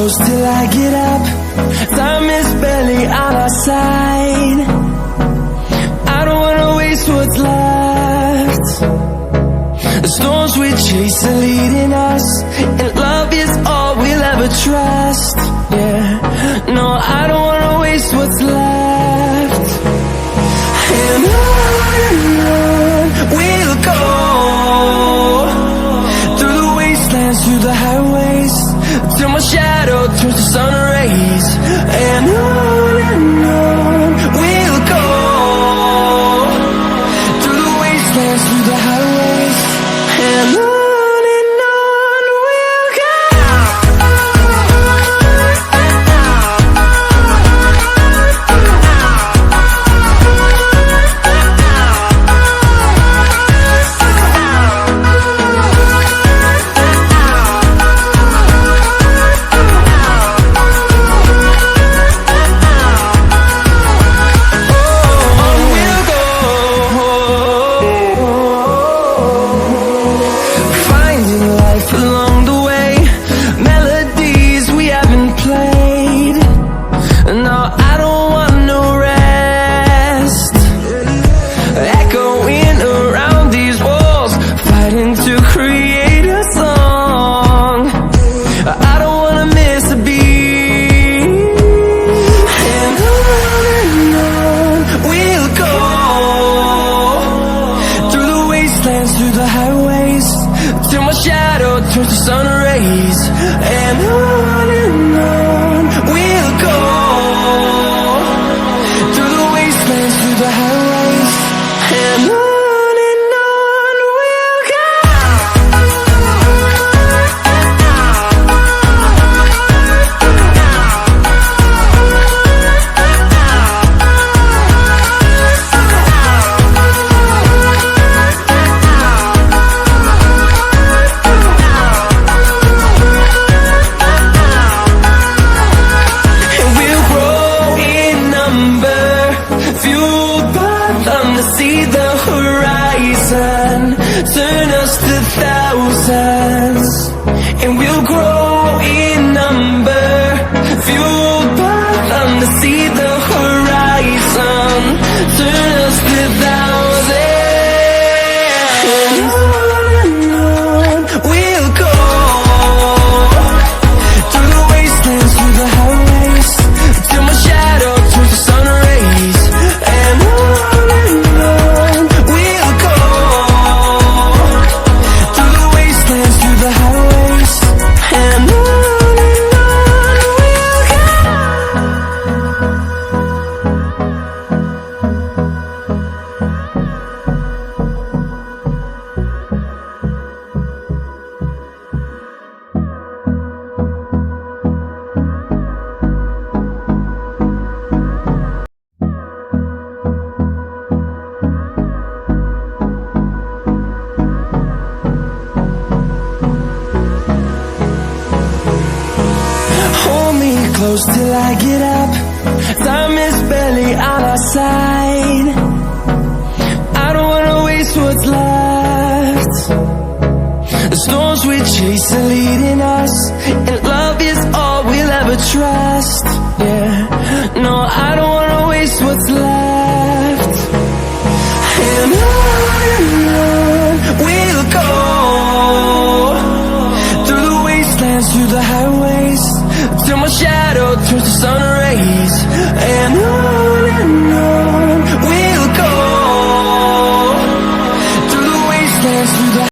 close till I get up. Time is barely on our side. I don't wanna waste what's left. The storms we chase are leading us, and love is all we'll ever trust. Yeah, no, I don't wanna waste what's left. And on we'll go, through the wastelands, through the highways, till my shadow turns to sun rays. And on we'll go, through the wastelands, through the highways, and on we'll go. Through the highways, till my shadow turns to sun rays. And on we'll go, through the wastelands, through the highways, and on we'll go. See the horizon, turn us to thousands, and we'll grow in number, fueled by them. To see the horizon, turn us to thousands, and on we'll go, through the wastelands, through the highways, till my shadow turns to sun rays. And close till I get up. Time is barely on our side. I don't wanna waste what's left. The storms we chase are leading us, and love is all we'll ever trust. Yeah, no, I don't wanna waste what's left. And on we'll go, through the wastelands, through the highways, till my shadow turns to sun rays. And on